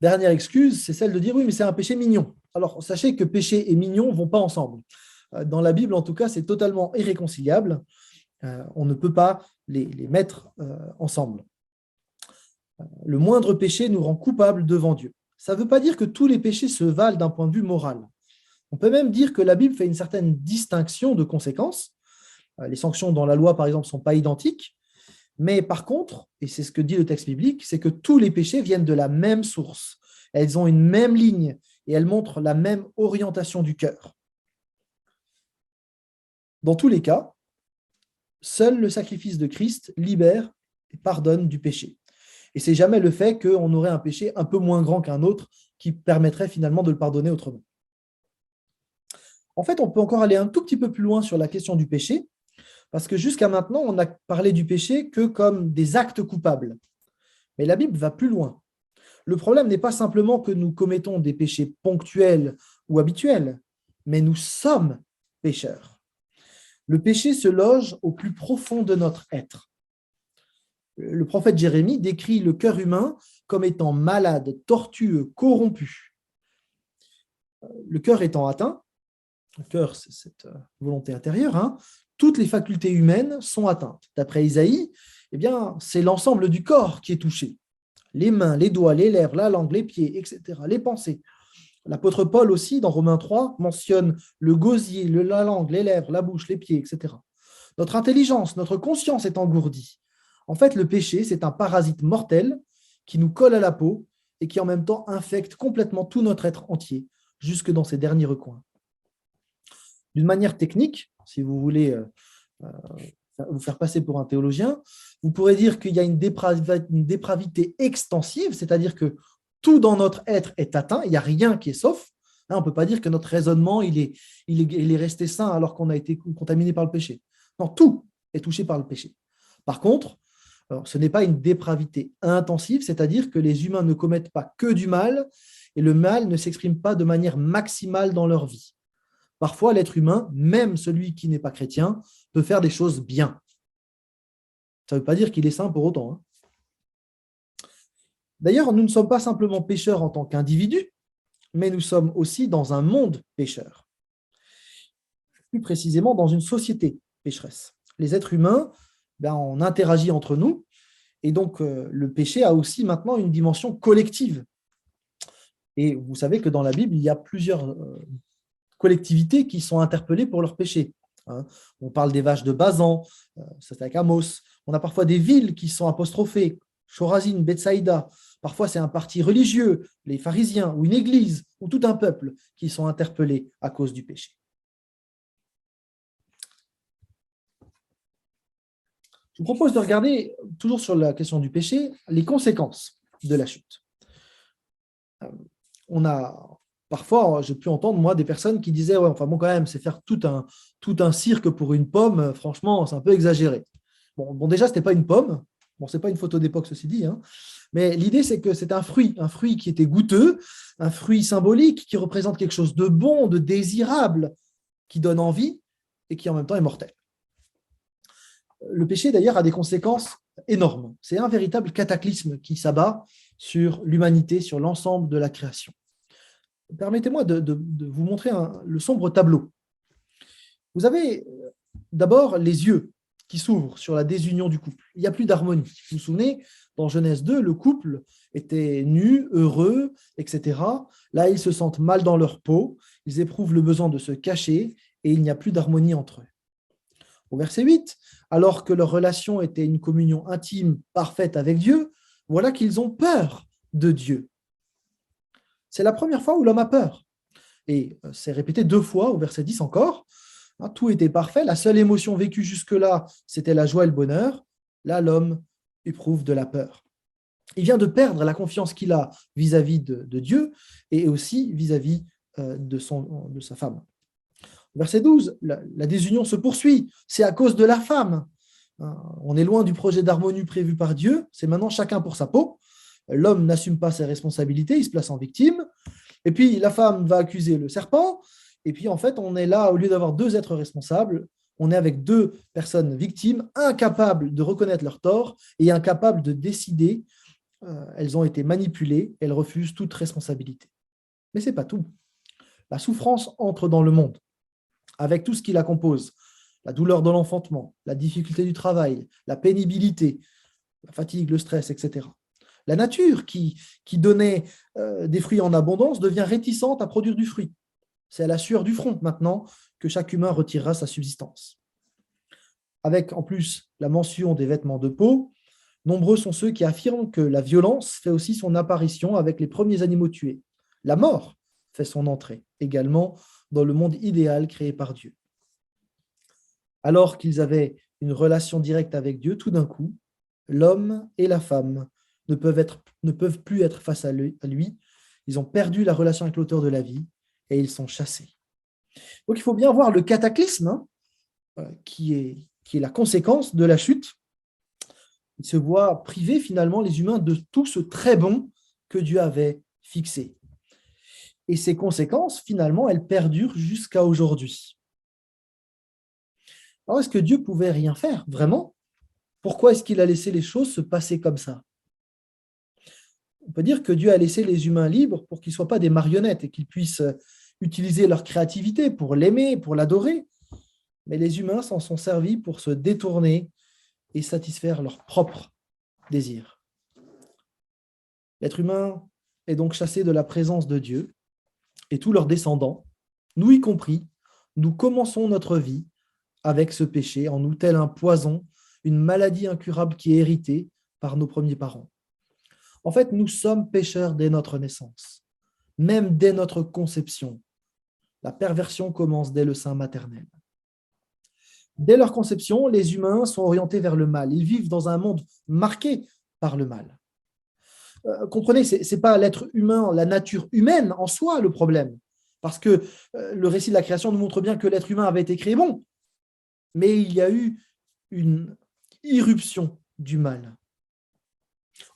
Dernière excuse, c'est celle de dire oui, mais c'est un péché mignon. Alors, sachez que péché et mignon ne vont pas ensemble. Dans la Bible, en tout cas, c'est totalement irréconciliable. On ne peut pas les mettre ensemble. Le moindre péché nous rend coupables devant Dieu. Ça ne veut pas dire que tous les péchés se valent d'un point de vue moral. On peut même dire que la Bible fait une certaine distinction de conséquences. Les sanctions dans la loi, par exemple, ne sont pas identiques. Mais par contre, et c'est ce que dit le texte biblique, c'est que tous les péchés viennent de la même source. Elles ont une même ligne et elles montrent la même orientation du cœur. Dans tous les cas, seul le sacrifice de Christ libère et pardonne du péché. Et ce n'est jamais le fait qu'on aurait un péché un peu moins grand qu'un autre qui permettrait finalement de le pardonner autrement. En fait, on peut encore aller un tout petit peu plus loin sur la question du péché, parce que jusqu'à maintenant, on a parlé du péché que comme des actes coupables. Mais la Bible va plus loin. Le problème n'est pas simplement que nous commettons des péchés ponctuels ou habituels, mais nous sommes pécheurs. Le péché se loge au plus profond de notre être. Le prophète Jérémie décrit le cœur humain comme étant malade, tortueux, corrompu. Le cœur étant atteint, le cœur, c'est cette volonté intérieure, toutes les facultés humaines sont atteintes. D'après Isaïe, c'est l'ensemble du corps qui est touché. Les mains, les doigts, les lèvres, la langue, les pieds, etc., les pensées. L'apôtre Paul aussi, dans Romains 3, mentionne le gosier, la langue, les lèvres, la bouche, les pieds, etc. Notre intelligence, notre conscience est engourdie. En fait, le péché, c'est un parasite mortel qui nous colle à la peau et qui en même temps infecte complètement tout notre être entier, jusque dans ses derniers recoins. D'une manière technique, si vous voulez vous faire passer pour un théologien, vous pourrez dire qu'il y a une dépravité extensive, c'est-à-dire que tout dans notre être est atteint, il n'y a rien qui est sauf. On ne peut pas dire que notre raisonnement il est resté sain alors qu'on a été contaminé par le péché. Non, tout est touché par le péché. Par contre, ce n'est pas une dépravité intensive, c'est-à-dire que les humains ne commettent pas que du mal et le mal ne s'exprime pas de manière maximale dans leur vie. Parfois, l'être humain, même celui qui n'est pas chrétien, peut faire des choses bien. Ça ne veut pas dire qu'il est saint pour autant. D'ailleurs, nous ne sommes pas simplement pécheurs en tant qu'individus, mais nous sommes aussi dans un monde pécheur. Plus précisément, dans une société pécheresse. Les êtres humains, on interagit entre nous, et donc le péché a aussi maintenant une dimension collective. Et vous savez que dans la Bible, il y a plusieurs collectivités qui sont interpellées pour leurs péchés. On parle des vaches de Basan, c'est avec Amos. On a parfois des villes qui sont apostrophées, Chorazin, Bethsaïda. Parfois, c'est un parti religieux, les pharisiens, ou une église, ou tout un peuple qui sont interpellés à cause du péché. Je vous propose de regarder, toujours sur la question du péché, les conséquences de la chute. Parfois, j'ai pu entendre, moi, des personnes qui disaient « Ouais, enfin bon, quand même, c'est faire tout un cirque pour une pomme, franchement, c'est un peu exagéré. » Bon, déjà, ce n'était pas une pomme. Bon, ce n'est pas une photo d'époque, ceci dit. Mais l'idée, c'est que c'est un fruit qui était goûteux, un fruit symbolique qui représente quelque chose de bon, de désirable, qui donne envie et qui, en même temps, est mortel. Le péché, d'ailleurs, a des conséquences énormes. C'est un véritable cataclysme qui s'abat sur l'humanité, sur l'ensemble de la création. Permettez-moi de vous montrer le sombre tableau. Vous avez d'abord les yeux qui s'ouvrent sur la désunion du couple. Il n'y a plus d'harmonie. Vous vous souvenez, dans Genèse 2, le couple était nu, heureux, etc. Là, ils se sentent mal dans leur peau, ils éprouvent le besoin de se cacher et il n'y a plus d'harmonie entre eux. Au verset 8, alors que leur relation était une communion intime, parfaite avec Dieu, voilà qu'ils ont peur de Dieu. C'est la première fois où l'homme a peur. Et c'est répété 2 fois au verset 10 encore. Tout était parfait. La seule émotion vécue jusque-là, c'était la joie et le bonheur. Là, l'homme éprouve de la peur. Il vient de perdre la confiance qu'il a vis-à-vis de Dieu et aussi vis-à-vis de sa femme. Verset 12, la désunion se poursuit. C'est à cause de la femme. On est loin du projet d'harmonie prévu par Dieu. C'est maintenant chacun pour sa peau. L'homme n'assume pas ses responsabilités, il se place en victime. Et puis, la femme va accuser le serpent. Et puis, en fait, on est là, au lieu d'avoir deux êtres responsables, on est avec deux personnes victimes, incapables de reconnaître leur tort et incapables de décider. Elles ont été manipulées, elles refusent toute responsabilité. Mais ce n'est pas tout. La souffrance entre dans le monde, avec tout ce qui la compose. La douleur de l'enfantement, la difficulté du travail, la pénibilité, la fatigue, le stress, etc. La nature qui donnait des fruits en abondance devient réticente à produire du fruit. C'est à la sueur du front maintenant que chaque humain retirera sa subsistance. Avec en plus la mention des vêtements de peau, nombreux sont ceux qui affirment que la violence fait aussi son apparition avec les premiers animaux tués. La mort fait son entrée également dans le monde idéal créé par Dieu. Alors qu'ils avaient une relation directe avec Dieu, tout d'un coup, l'homme et la femme ne peuvent plus être face à lui. Ils ont perdu la relation avec l'auteur de la vie et ils sont chassés. Donc il faut bien voir le cataclysme qui est la conséquence de la chute. Ils se voient privés finalement, les humains, de tout ce très bon que Dieu avait fixé. Et ces conséquences, finalement, elles perdurent jusqu'à aujourd'hui. Alors, est-ce que Dieu pouvait rien faire, vraiment? Pourquoi est-ce qu'il a laissé les choses se passer comme ça? On peut dire que Dieu a laissé les humains libres pour qu'ils ne soient pas des marionnettes et qu'ils puissent utiliser leur créativité pour l'aimer, pour l'adorer. Mais les humains s'en sont servis pour se détourner et satisfaire leurs propres désirs. L'être humain est donc chassé de la présence de Dieu et tous leurs descendants, nous y compris, nous commençons notre vie avec ce péché en nous tel un poison, une maladie incurable qui est héritée par nos premiers parents. En fait, nous sommes pécheurs dès notre naissance, même dès notre conception. La perversion commence dès le sein maternel. Dès leur conception, les humains sont orientés vers le mal. Ils vivent dans un monde marqué par le mal. Comprenez, ce n'est pas l'être humain, la nature humaine en soi le problème, parce que le récit de la création nous montre bien que l'être humain avait été créé bon, mais il y a eu une irruption du mal.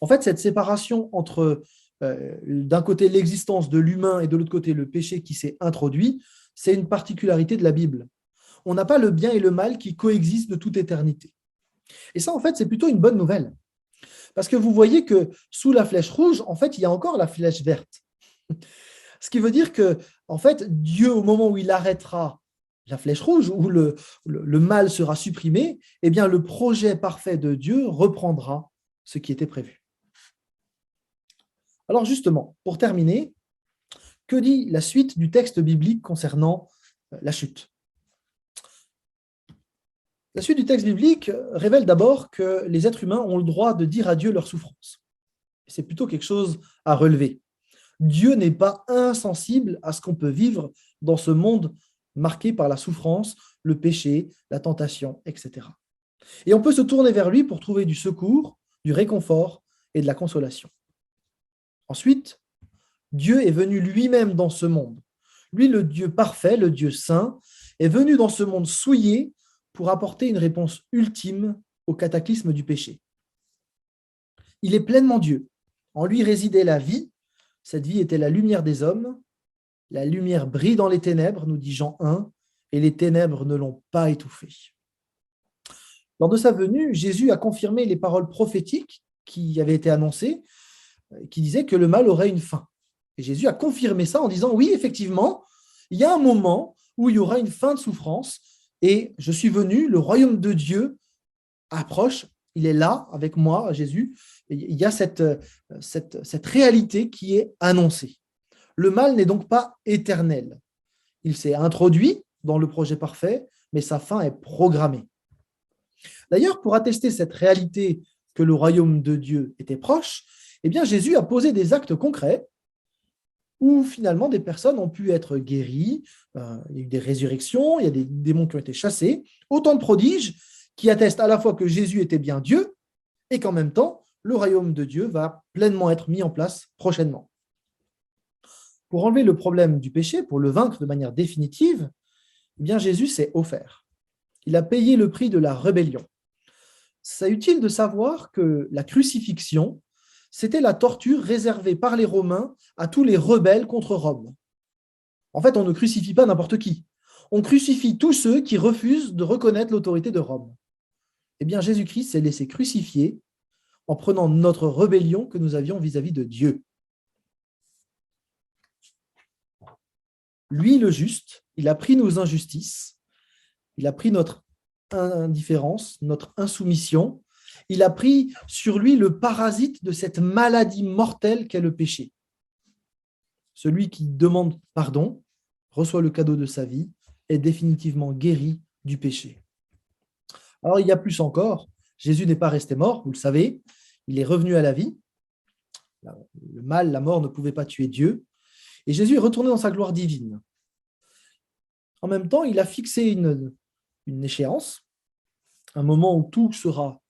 En fait, cette séparation entre d'un côté l'existence de l'humain et de l'autre côté le péché qui s'est introduit, c'est une particularité de la Bible. On n'a pas le bien et le mal qui coexistent de toute éternité. Et ça, en fait, c'est plutôt une bonne nouvelle. Parce que vous voyez que sous la flèche rouge, en fait, il y a encore la flèche verte. Ce qui veut dire que, en fait, Dieu, au moment où il arrêtera la flèche rouge, où le mal sera supprimé, eh bien, le projet parfait de Dieu reprendra ce qui était prévu. Alors justement, pour terminer, que dit la suite du texte biblique concernant la chute? La suite du texte biblique révèle d'abord que les êtres humains ont le droit de dire à Dieu leur souffrance. C'est plutôt quelque chose à relever. Dieu n'est pas insensible à ce qu'on peut vivre dans ce monde marqué par la souffrance, le péché, la tentation, etc. Et on peut se tourner vers lui pour trouver du secours, du réconfort et de la consolation. Ensuite, Dieu est venu lui-même dans ce monde. Lui, le Dieu parfait, le Dieu saint, est venu dans ce monde souillé pour apporter une réponse ultime au cataclysme du péché. Il est pleinement Dieu. En lui résidait la vie. Cette vie était la lumière des hommes. La lumière brille dans les ténèbres, nous dit Jean 1, et les ténèbres ne l'ont pas étouffé. Lors de sa venue, Jésus a confirmé les paroles prophétiques qui avaient été annoncées, qui disaient que le mal aurait une fin. Et Jésus a confirmé ça en disant, oui, effectivement, il y a un moment où il y aura une fin de souffrance, et je suis venu, le royaume de Dieu approche, il est là avec moi, Jésus. Il y a cette réalité qui est annoncée. Le mal n'est donc pas éternel. Il s'est introduit dans le projet parfait, mais sa fin est programmée. D'ailleurs, pour attester cette réalité que le royaume de Dieu était proche, eh bien, Jésus a posé des actes concrets où finalement des personnes ont pu être guéries, il y a eu des résurrections, il y a des démons qui ont été chassés, autant de prodiges qui attestent à la fois que Jésus était bien Dieu et qu'en même temps, le royaume de Dieu va pleinement être mis en place prochainement. Pour enlever le problème du péché, pour le vaincre de manière définitive, eh bien Jésus s'est offert. Il a payé le prix de la rébellion. C'est utile de savoir que la crucifixion, c'était la torture réservée par les Romains à tous les rebelles contre Rome. En fait, on ne crucifie pas n'importe qui. On crucifie tous ceux qui refusent de reconnaître l'autorité de Rome. Eh bien, Jésus-Christ s'est laissé crucifier en prenant notre rébellion que nous avions vis-à-vis de Dieu. Lui, le juste, il a pris nos injustices, il a pris notre indifférence, notre insoumission, il a pris sur lui le parasite de cette maladie mortelle qu'est le péché. Celui qui demande pardon, reçoit le cadeau de sa vie, est définitivement guéri du péché. Alors, il y a plus encore. Jésus n'est pas resté mort, vous le savez. Il est revenu à la vie. Le mal, la mort ne pouvait pas tuer Dieu. Et Jésus est retourné dans sa gloire divine. En même temps, il a fixé une échéance, un moment où tout sera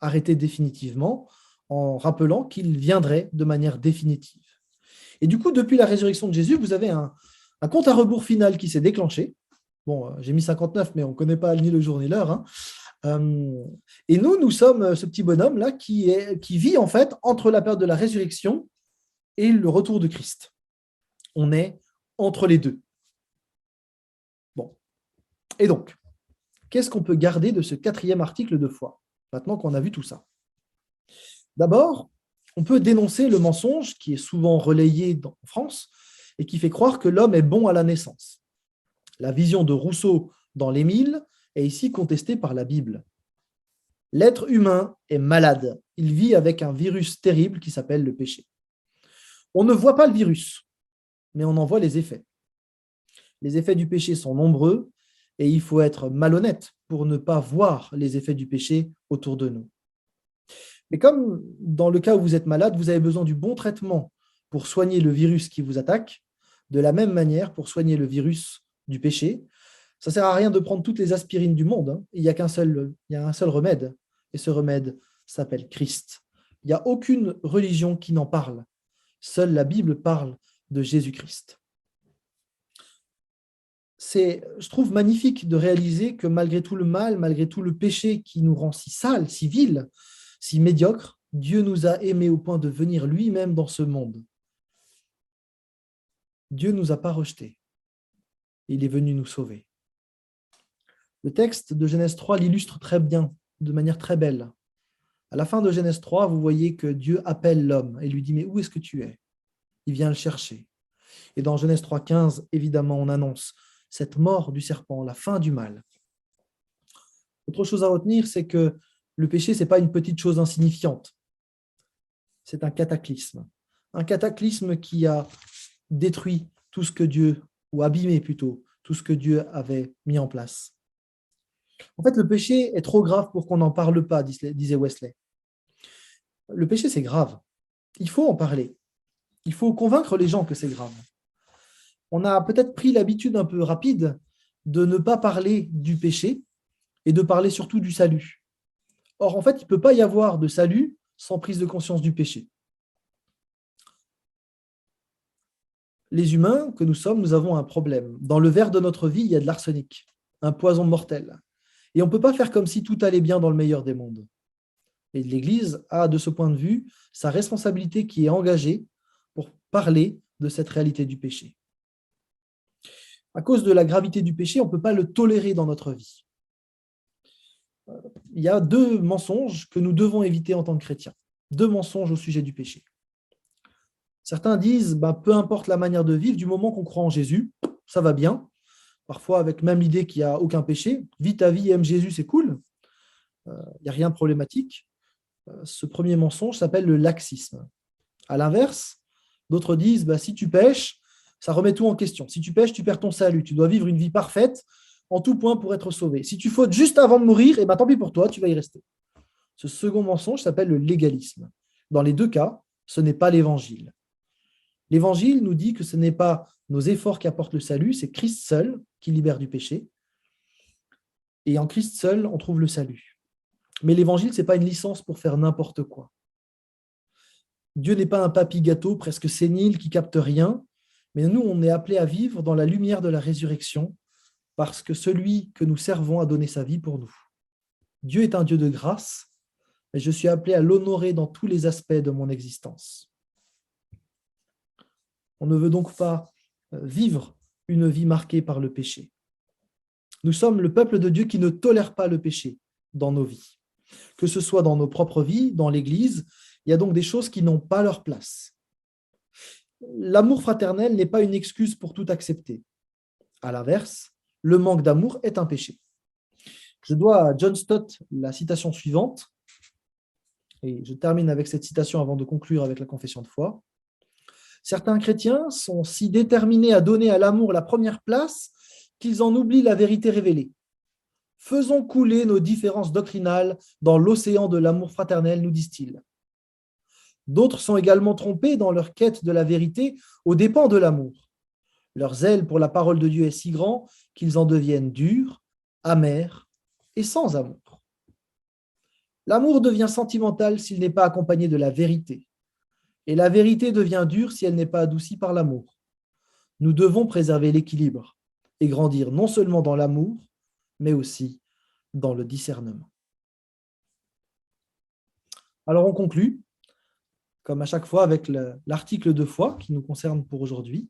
arrêté définitivement, en rappelant qu'il viendrait de manière définitive. Et du coup, depuis la résurrection de Jésus, vous avez un compte à rebours final qui s'est déclenché. Bon, j'ai mis 59, mais on ne connaît pas ni le jour ni l'heure. Hein. Et nous sommes ce petit bonhomme-là qui vit en fait entre la période de la résurrection et le retour de Christ. On est entre les deux. Bon. Et donc, qu'est-ce qu'on peut garder de ce 4e article de foi, maintenant qu'on a vu tout ça? D'abord, on peut dénoncer le mensonge qui est souvent relayé en France et qui fait croire que l'homme est bon à la naissance. La vision de Rousseau dans l'Émile est ici contestée par la Bible. L'être humain est malade. Il vit avec un virus terrible qui s'appelle le péché. On ne voit pas le virus, mais on en voit les effets. Les effets du péché sont nombreux et il faut être malhonnête pour ne pas voir les effets du péché autour de nous. Mais comme dans le cas où vous êtes malade, vous avez besoin du bon traitement pour soigner le virus qui vous attaque, de la même manière pour soigner le virus du péché, ça ne sert à rien de prendre toutes les aspirines du monde. Hein. Il y a un seul remède, et ce remède s'appelle Christ. Il n'y a aucune religion qui n'en parle. Seule la Bible parle de Jésus-Christ. Je trouve magnifique de réaliser que malgré tout le mal, malgré tout le péché qui nous rend si sales, si vils, si médiocres, Dieu nous a aimés au point de venir lui-même dans ce monde. Dieu ne nous a pas rejetés. Il est venu nous sauver. Le texte de Genèse 3 l'illustre très bien, de manière très belle. À la fin de Genèse 3, vous voyez que Dieu appelle l'homme et lui dit « Mais où est-ce que tu es ?» Il vient le chercher. Et dans Genèse 3,15, évidemment, on annonce cette mort du serpent, la fin du mal. Autre chose à retenir, c'est que le péché, ce n'est pas une petite chose insignifiante. C'est un cataclysme. Un cataclysme qui a détruit tout ce que Dieu, ou abîmé plutôt, tout ce que Dieu avait mis en place. En fait, le péché est trop grave pour qu'on n'en parle pas, disait Wesley. Le péché, c'est grave. Il faut en parler. Il faut convaincre les gens que c'est grave. On a peut-être pris l'habitude un peu rapide de ne pas parler du péché et de parler surtout du salut. Or, en fait, il ne peut pas y avoir de salut sans prise de conscience du péché. Les humains que nous sommes, nous avons un problème. Dans le verre de notre vie, il y a de l'arsenic, un poison mortel. Et on ne peut pas faire comme si tout allait bien dans le meilleur des mondes. Et l'Église a, de ce point de vue, sa responsabilité qui est engagée pour parler de cette réalité du péché. À cause de la gravité du péché, on ne peut pas le tolérer dans notre vie. Il y a 2 mensonges que nous devons éviter en tant que chrétiens. 2 mensonges au sujet du péché. Certains disent, peu importe la manière de vivre, du moment qu'on croit en Jésus, ça va bien. Parfois avec même l'idée qu'il n'y a aucun péché. Vis ta vie, aime Jésus, c'est cool. Il n'y a rien de problématique. Ce premier mensonge s'appelle le laxisme. À l'inverse, d'autres disent, si tu pêches, ça remet tout en question. Si tu pêches, tu perds ton salut. Tu dois vivre une vie parfaite en tout point pour être sauvé. Si tu fautes juste avant de mourir, tant pis pour toi, tu vas y rester. Ce second mensonge s'appelle le légalisme. Dans les 2 cas, ce n'est pas l'évangile. L'évangile nous dit que ce n'est pas nos efforts qui apportent le salut, c'est Christ seul qui libère du péché. Et en Christ seul, on trouve le salut. Mais l'évangile, ce n'est pas une licence pour faire n'importe quoi. Dieu n'est pas un papy gâteau presque sénile qui capte rien Mais nous, on est appelés à vivre dans la lumière de la résurrection parce que celui que nous servons a donné sa vie pour nous. Dieu est un Dieu de grâce et je suis appelé à l'honorer dans tous les aspects de mon existence. On ne veut donc pas vivre une vie marquée par le péché. Nous sommes le peuple de Dieu qui ne tolère pas le péché dans nos vies. Que ce soit dans nos propres vies, dans l'Église, il y a donc des choses qui n'ont pas leur place. L'amour fraternel n'est pas une excuse pour tout accepter. À l'inverse, le manque d'amour est un péché. Je dois à John Stott la citation suivante, et je termine avec cette citation avant de conclure avec la confession de foi. Certains chrétiens sont si déterminés à donner à l'amour la première place qu'ils en oublient la vérité révélée. Faisons couler nos différences doctrinales dans l'océan de l'amour fraternel, nous disent-ils. D'autres sont également trompés dans leur quête de la vérité aux dépens de l'amour. Leur zèle pour la parole de Dieu est si grand qu'ils en deviennent durs, amers et sans amour. L'amour devient sentimental s'il n'est pas accompagné de la vérité. Et la vérité devient dure si elle n'est pas adoucie par l'amour. Nous devons préserver l'équilibre et grandir non seulement dans l'amour, mais aussi dans le discernement. Alors on conclut, comme à chaque fois, avec l'article de foi qui nous concerne pour aujourd'hui.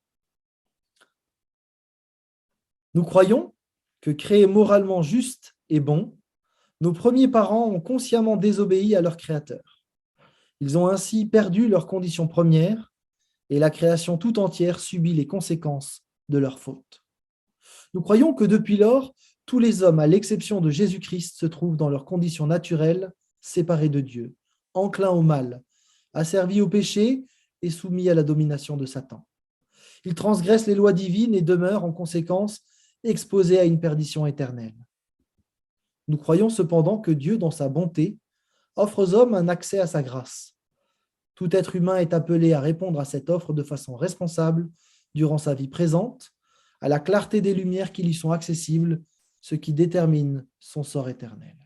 Nous croyons que créés moralement justes et bons, nos premiers parents ont consciemment désobéi à leur Créateur. Ils ont ainsi perdu leurs conditions premières et la création tout entière subit les conséquences de leur faute. Nous croyons que depuis lors, tous les hommes, à l'exception de Jésus-Christ, se trouvent dans leurs conditions naturelles, séparés de Dieu, enclins au mal, asservis au péché et soumis à la domination de Satan. Ils transgressent les lois divines et demeurent en conséquence exposés à une perdition éternelle. Nous croyons cependant que Dieu, dans sa bonté, offre aux hommes un accès à sa grâce. Tout être humain est appelé à répondre à cette offre de façon responsable durant sa vie présente, à la clarté des lumières qui lui sont accessibles, ce qui détermine son sort éternel.